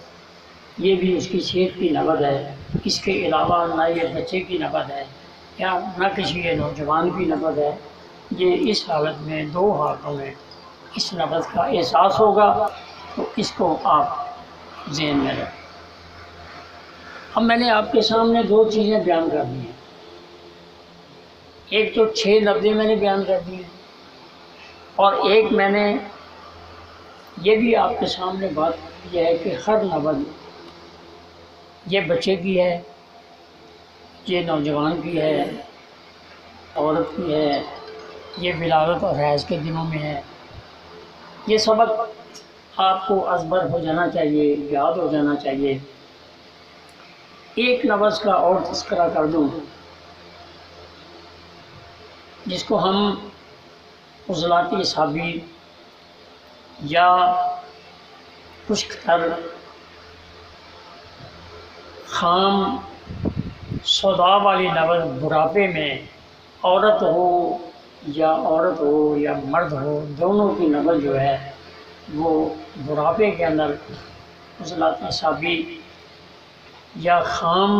ये भी उसकी सेहत की नबज़ है। इसके अलावा ना ये बच्चे की नबज़ है या ना किसी के नौजवान की नबज़ है। ये इस हालत में 2 हालतों में इस नबज़ का एहसास होगा, तो इसको आप ज़हन में रखें। अब मैंने आपके सामने 2 चीज़ें बयान कर दी हैं। एक तो 6 नब्ज़ें मैंने बयान कर दी हैं, और एक मैंने ये भी आपके सामने बात की है कि हर नबज़ ये बच्चे की है, ये नौजवान की है, औरत की है, ये विलादत और हैज़ के दिनों में है। ये सबक आपको अज़बर हो जाना चाहिए, याद हो जाना चाहिए। एक नबज़ का और तज़किरा कर दूँ, जिसको हम उज़लाती असाबी या खुश्क-तर खाम सौदा वाली नबज़ बुढ़ापे में औरत हो या मर्द हो, दोनों की नबज़ जो है वो बुढ़ापे के अंदर उज़लाती असाबी या खाम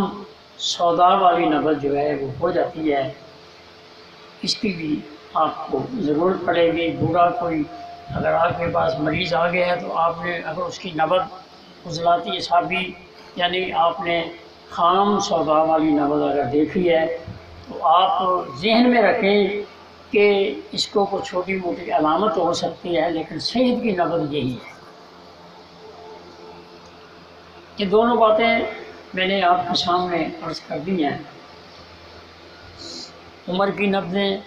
सौदा वाली नबज़ जो है वो हो जाती है। इसकी भी आपको ज़रूरत पड़ेगी। बूढ़ा कोई अगर आपके पास मरीज़ आ गया है, तो आपने अगर उसकी नबज़ उज़लाती असाबी यानी आपने खाम सौदा वाली नबज़ अगर देखी है, तो आप जहन में रखें कि इसको कोई छोटी मोटी अलामत हो सकती है, लेकिन सेहत की नबज़ यही है। ये दोनों बातें मैंने आपके सामने अर्ज़ कर दी हैं। उम्र की नब्ज़ें,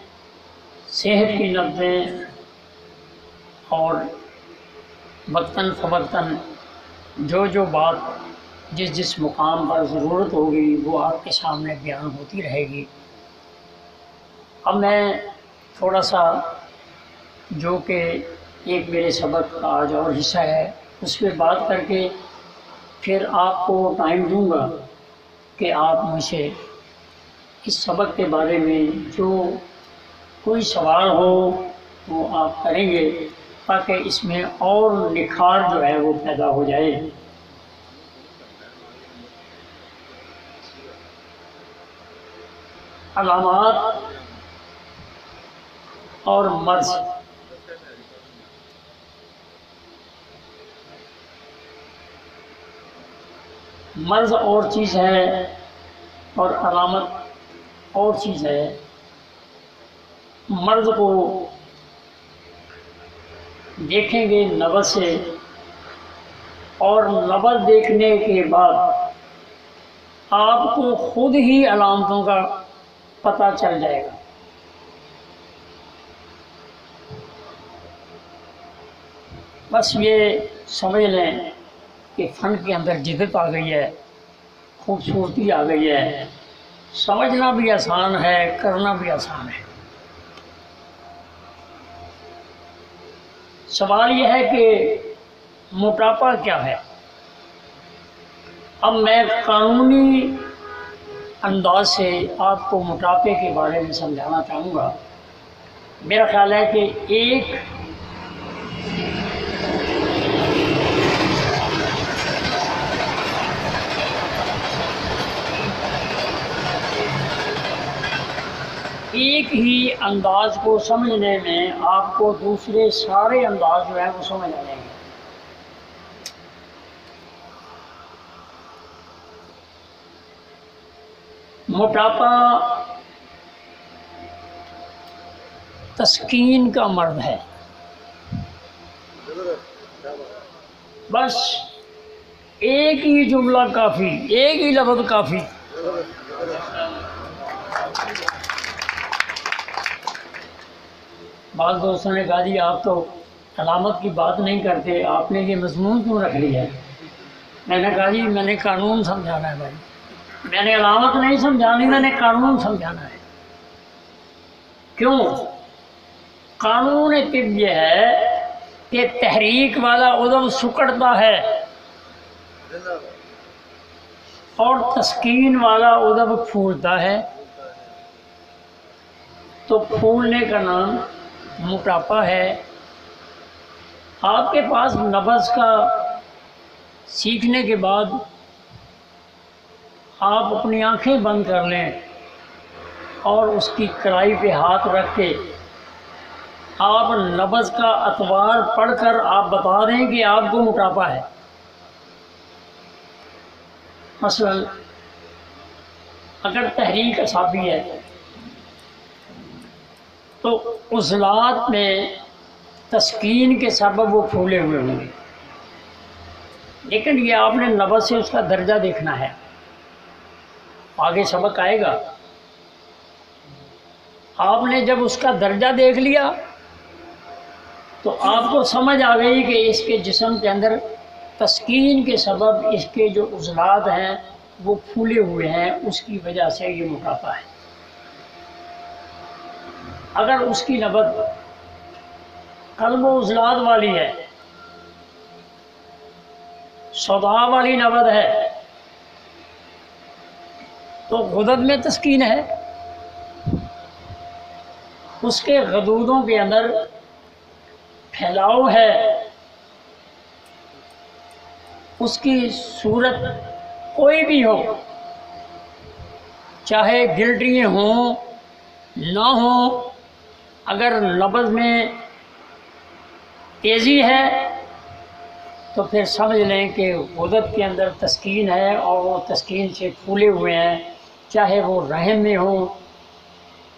सेहत की नब्ज़ें, और वक्तन फ़वक्तन जो बात जिस मुकाम पर ज़रूरत होगी वो आपके सामने बयान होती रहेगी। अब मैं थोड़ा सा जो कि एक मेरे सबक का आज और हिस्सा है, उस पर बात करके फिर आपको टाइम दूंगा कि आप मुझसे इस सबक के बारे में जो कोई सवाल हो वो आप करेंगे, ताकि इसमें और निखार जो है वो पैदा हो जाए। अलामात और मर्ज़। मर्ज़ और चीज़ है और अलामत और चीज़ है। मर्ज़ को देखेंगे नबज़ से, और नबज़ देखने के बाद आपको खुद ही अलामतों का पता चल जाएगा। बस ये समझ लें कि फ़न के अंदर जिद्दत आ गई है, खूबसूरती आ गई है। समझना भी आसान है, करना भी आसान है। सवाल यह है कि मोटापा क्या है। अब मैं कानूनी अंदाज से आपको मोटापे के बारे में समझाना चाहूँगा। मेरा ख्याल है कि एक ही अंदाज को समझने में आपको दूसरे सारे अंदाज जो है वो समझ आ जाएंगे। मोटापा तस्कीन का मर्द है। बस एक ही जुमला काफ़ी, एक ही लफ्ज़ काफ़ी। बाद दोस्तों ने कहा जी आप तो अलामत की बात नहीं करते, आपने ये मजमून क्यों रख लिया है? मैंने कहा जी मैंने कानून समझाना है भाई, मैंने अलामत नहीं समझानी, मैंने कानून समझाना है। क्यों? कानून तिब ये है कि तहरीक वाला उदम सुकड़ता है और तस्कीन वाला उदम फूलता है। तो फूलने का नाम मोटापा है। आपके पास नब्ज़ का सीखने के बाद आप अपनी आंखें बंद कर लें और उसकी कलाई पे हाथ रख के आप नब्ज़ का अतवार पढ़कर आप बता दें कि आपको मोटापा है। मसलन अगर तहरीक असाबी है तो उज़लात में तस्कीन के सबब वो फूले हुए होंगे, लेकिन ये आपने नब्ज़ से उसका दर्जा देखना है। आगे सबक आएगा। आपने जब उसका दर्जा देख लिया तो आपको समझ आ गई कि इसके जिस्म के अंदर तस्कीन के सबब इसके जो उज़लात हैं वो फूले हुए हैं, उसकी वजह से ये मोटापा है। अगर उसकी नब्ज़ कल्ब उज़लात वाली है, सौदा वाली नब्ज़ है, तो गुदद में तस्कीन है, उसके गदूदों के अंदर फैलाव है, उसकी सूरत कोई भी हो, चाहे गिल्टियाँ हों ना हों, अगर नब्ज़ में तेज़ी है तो फिर समझ लें कि गुदद के अंदर तस्कीन है और वो तस्कीन से फूले हुए हैं, चाहे वो रहम में हो,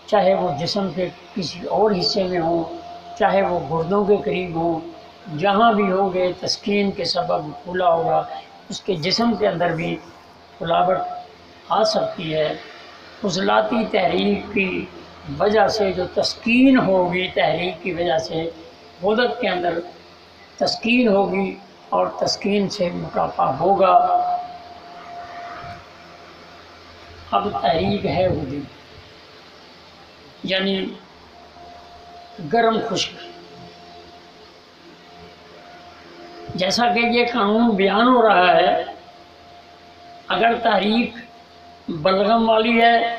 चाहे वो जिस्म के किसी और हिस्से में हो, चाहे वो गुर्दों के करीब हो, जहाँ भी होंगे तस्कीन के सबब फूला होगा। उसके जिस्म के अंदर भी फुलावट आ सकती है। उज़लाती तहरीक की वजह से जो तस्कीन होगी, तहरीक की वजह से गुदद के अंदर तस्कीन होगी और तस्कीन से मोटापा होगा। अब तहरीक है गुदी, यानी गर्म खुश्क। जैसा कि ये कानून बयान हो रहा है, अगर तहरीक बलगम वाली है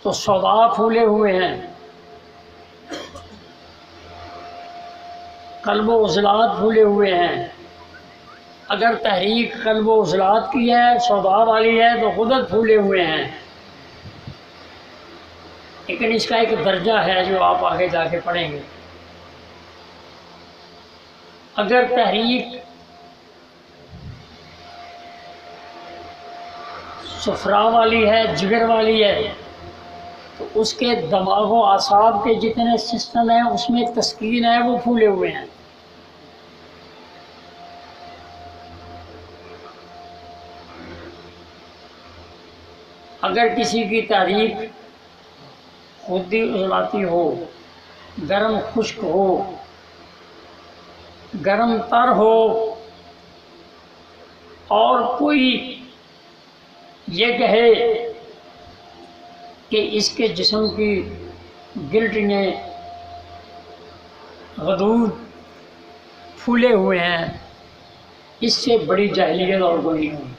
तो सौदा फूले हुए हैं, कल्ब उज़लात फूले हुए हैं। अगर तहरीक कल्ब उज़लात की है, सौदा वाली है, तो गुदद फूले हुए हैं। लेकिन इसका एक दर्जा है जो आप आगे जाके पढ़ेंगे। अगर तहरीक सुफरा वाली है, जिगर वाली है, तो उसके दिमाग व आसाब के जितने सिस्टम हैं उसमें तस्कीन है, वो फूले हुए हैं। अगर किसी की तहरीक खुदी उज़लाती हो, गर्म खुश्क हो, गर्म तर हो, और कोई ये कहे कि इसके जिस्म की गिल्टियाँ गदूद फूले हुए हैं, इससे बड़ी जाहिलियत और कोई नहीं हुई।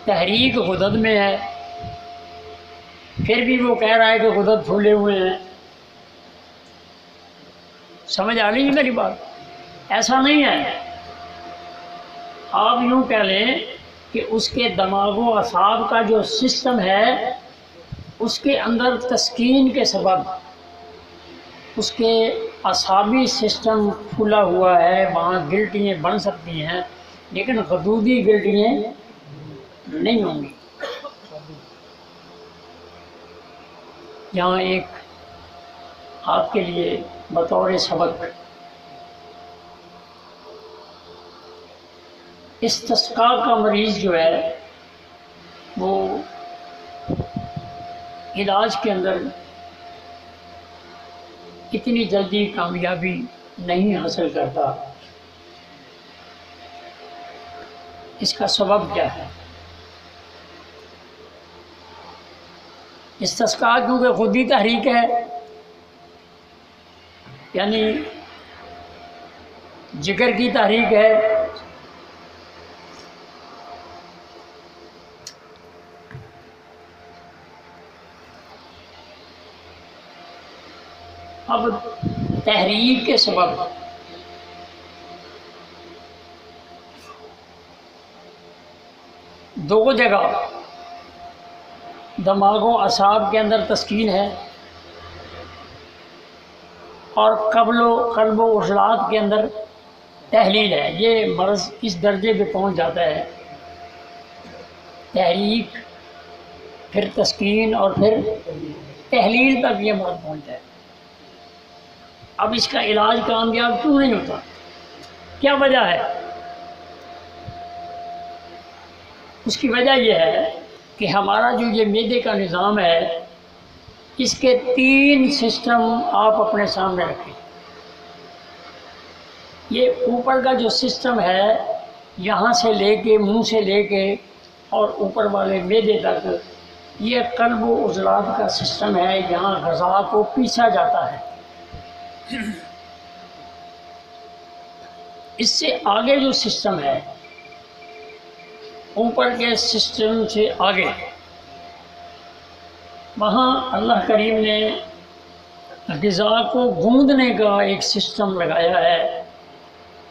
तहरीक गुदद में है, फिर भी वो कह रहा है कि गुदद फूले हुए हैं। समझ आ रही है मेरी बात? ऐसा नहीं है। आप यूँ कह लें कि उसके दिमागो असाब का जो सिस्टम है उसके अंदर तस्कीन के सबब उसके असाबी सिस्टम फूला हुआ है, वहाँ गिल्टियाँ बन सकती हैं, लेकिन गदूदी गिल्टियाँ नहीं होंगी। यहाँ एक आपके लिए बतौर सबक इस्तिस्का का मरीज़ जो है वो इलाज के अंदर इतनी जल्दी कामयाबी नहीं हासिल करता। इसका सबब क्या है? इस्तिस्का क्योंकि खुद ही तहरीक है, यानी जिगर की तहरीक है। अब तहरीक के सबब दो जगह दिमागो असाब के अंदर तस्कीन है और कल्बो उजलात के अंदर तहलील है। ये मर्ज़ इस दर्जे पे पहुंच जाता है, तहरीक फिर तस्कीन और फिर तहलील तक ये मर्ज़ पहुंचता है। अब इसका इलाज कामयाब क्यों नहीं होता? क्या वजह है? उसकी वजह यह है कि हमारा जो ये मैदे का निज़ाम है, इसके 3 सिस्टम आप अपने सामने रखें। ये ऊपर का जो सिस्टम है, यहाँ से लेके मुंह से लेके और ऊपर वाले मैदे तक, ये कल्ब व उज़लात का सिस्टम है। यहाँ ग़ज़ा को पीसा जाता है। इससे आगे जो सिस्टम है, ऊपर के सिस्टम से आगे, वहाँ अल्लाह करीम ने ग़िज़ा को गूंदने का एक सिस्टम लगाया है,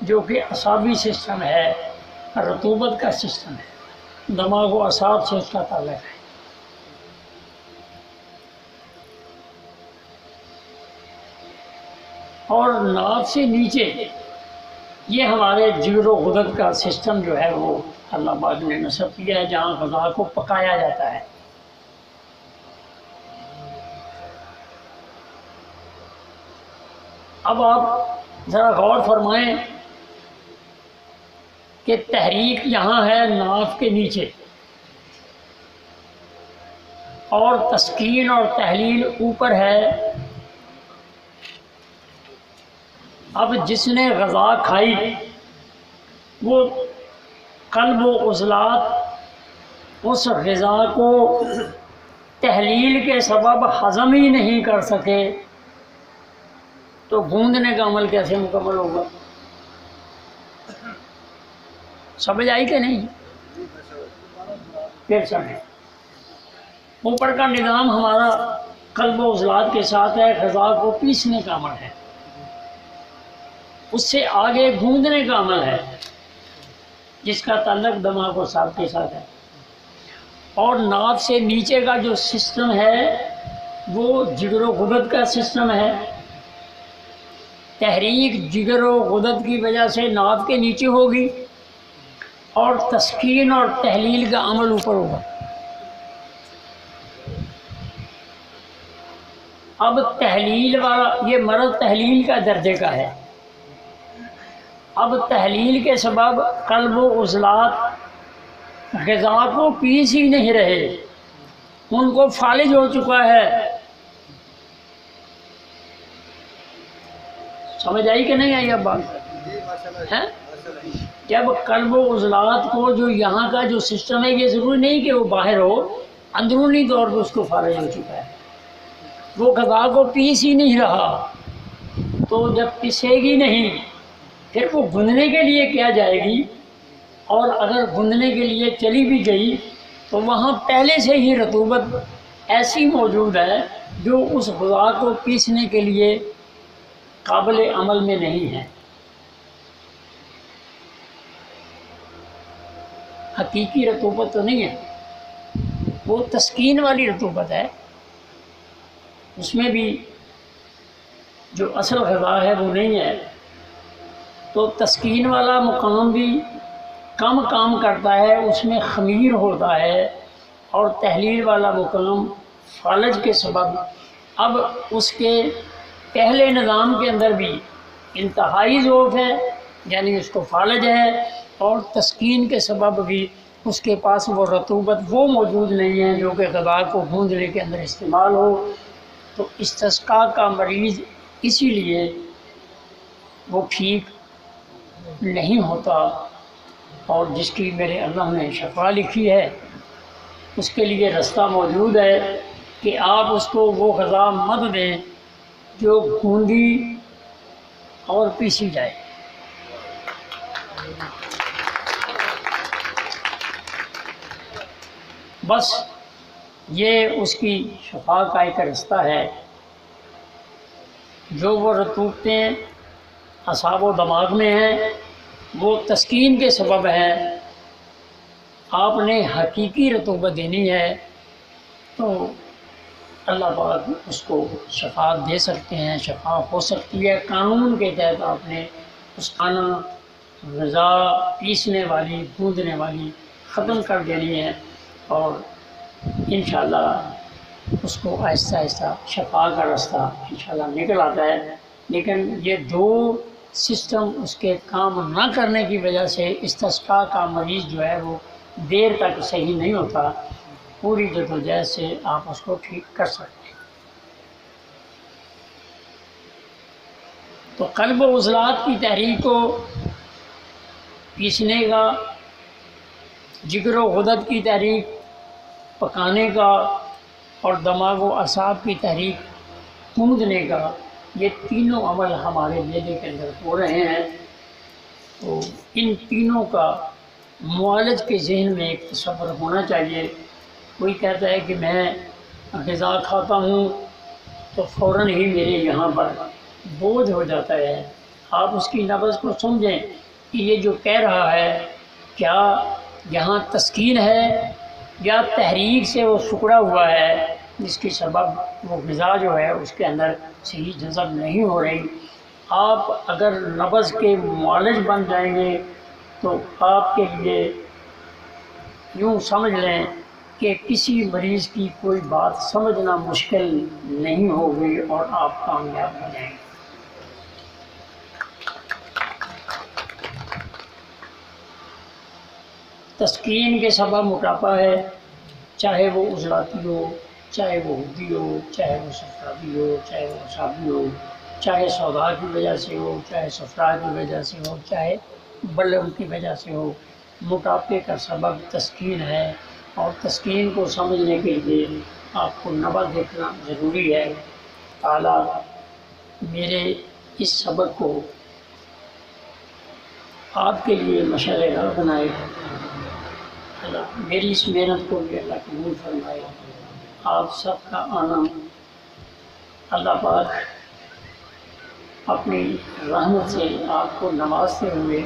जो कि असाबी सिस्टम है, रतूबत का सिस्टम है। दिमाग व असाब से उसका ताल्लुक़ है। और नाक से नीचे ये हमारे जिगर व गुदत का सिस्टम जो है वो अल्लाह पाक ने नस्ब किया है, जहाँ ग़ज़ा को पकाया जाता है। अब आप ज़रा गौर फरमाएं कि तहरीक यहाँ है नाक के नीचे, और तस्कीन और तहलील ऊपर है। अब जिसने ग़ज़ा खाई वो कल्ब व उज़लात उस ग़िज़ा को तहलील के सबब हज़म ही नहीं कर सके, तो गूंदने का अमल कैसे मुकम्मल होगा? समझ आई कि नहीं? फिर समझ। ऊपर का निज़ाम हमारा कल्ब व उज़लात के साथ है, ग़ज़ा को पीसने का अमल है। उससे आगे गूंदने का अमल है, जिसका ताल्लुक़ दिमाग व असाब के साथ है। और नाक से नीचे का जो सिस्टम है वो जिगर व गुदत का सिस्टम है। तहरीक जिगर व गुदत की वजह से नाक के नीचे होगी और तस्कीन और तहलील का अमल ऊपर होगा। अब तहलील वाला ये मर्ज़ तहलील का दर्जे का है। अब तहलील के सबब कल्ब व उज़लात ग़िज़ा को पीस ही नहीं रहे, उनको फालिज हो चुका है। समझ आई कि नहीं आई? अब बात है, जब कल्ब व उज़लात को जो यहाँ का जो सिस्टम है, ये ज़रूरी नहीं कि वो बाहर हो, अंदरूनी तौर पर उसको फालिज हो चुका है। वो ग़ज़ा को पीस ही नहीं रहा, तो जब पिसेगी नहीं फिर वो गूंदने के लिए क्या जाएगी? और अगर गूंदने के लिए चली भी गई तो वहाँ पहले से ही रतूबत ऐसी मौजूद है जो उस ग़िज़ा को पीसने के लिए काबिल अमल में नहीं है। हकीकी रतूबत तो नहीं है, वो तस्कीन वाली रतूबत है। उसमें भी जो असल ग़िज़ा है वो नहीं है। तो तस्कीन वाला मुकाम भी कम काम करता है उसमें खमीर होता है, और तहलील वाला मुकाम फालज के सबब अब उसके पहले निज़ाम के अंदर भी इंतहाई ज़ोफ़ है, यानी उसको फालज है, और तस्कीन के सबब भी उसके पास वो रतूबत वो मौजूद नहीं है जो कि ग़िज़ा को गूंदने के अंदर इस्तेमाल हो। तो इस्तिस्क़ा का मरीज़ इसीलिए वो ठीक नहीं होता, और जिसकी मेरे अल्लाह ने शफ़ा लिखी है उसके लिए रास्ता मौजूद है कि आप उसको वो ग़िज़ा मत दें जो गूंदी और पीसी जाए। बस ये उसकी शफा का एक रास्ता है। जो वो रतूबतें असाब व दिमाग में हैं वो तस्कीन के सबब है। आपने हकीकी रतूबत देनी है तो अल्लाह पाक उसको शफा दे सकते हैं, शफा हो सकती है। कानून के तहत आपने उस खाना ग़िज़ा पीसने वाली गूंदने वाली ख़त्म कर देनी है, और इंशाअल्लाह उसको आहिस्ता आहिस्ता शफा का रास्ता इंशाअल्लाह निकल आता है। लेकिन ये दो सिस्टम उसके काम ना करने की वजह से इस्तिस्क़ा का मरीज़ जो है वो देर तक सही नहीं होता। पूरी जद्दोजहद से आप उसको ठीक कर सकते हैं। तो क़ल्ब व उज़लात की तहरीक को पीसने का, जिगर व ग़दद की तहरीक पकाने का, और दिमाग व असाब की तहरीक गूंदने का, ये तीनों अमल हमारे मेले के अंदर हो रहे हैं। तो इन तीनों का मुआलिज के ज़हन में एक तसव्वुर होना चाहिए। कोई कहता है कि मैं ग़िज़ा खाता हूँ तो फ़ौरन ही मेरे यहाँ पर बोझ हो जाता है। आप उसकी नब्ज़ को समझें कि ये जो कह रहा है क्या यहाँ तस्कीन है या तहरीक से वो सिकुड़ा हुआ है, जिसकी सबब वो ग़िज़ा जो है उसके अंदर सही जज़ब नहीं हो रही। आप अगर नब्ज़ के मुआलिज बन जाएंगे तो आपके लिए यूँ समझ लें कि किसी मरीज़ की कोई बात समझना मुश्किल नहीं होगी और आप कामयाब हो जाएंगे। तस्कीन के सबब मोटापा है, चाहे वो उजलाती हो, चाहे वो हुद्दी हो, चाहे वो सफरादी हो, चाहे वो असाबी हो, चाहे सौदा की वजह से हो, चाहे सफरा की वजह से हो, चाहे बलम की वजह से हो। मोटापे का सबब तस्कीन है, और तस्कीन को समझने के लिए आपको नब्ज़ देखना ज़रूरी है। ताला मेरे इस सबक को आपके लिए मशअल-ए-राह बनाए, अल्लाह मेरी इस मेहनत को भी अल्लाह कबूल फरमाए। आप सबका आना अल्लाह पाक अपनी रहमत से आपको नवाजते हुए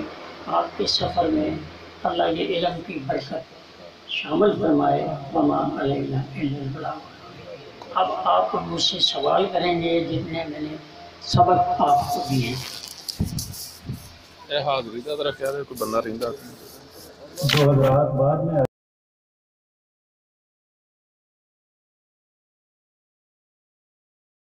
आपके सफ़र में अल्लाह ये इल्म की बरकत शामिल फरमाए। वमा अलैना इल्लल बलाग। अब आप मुझसे सवाल करेंगे जितने मैंने सबक आपको दिए। ਇਹ ਹਾਜ਼ਰੀ ਦਾ ਤੇਰਾ ਕਹਿ ਰਿਹਾ ਕੋਈ ਬੰਦਾ ਰਹਿੰਦਾ बाद में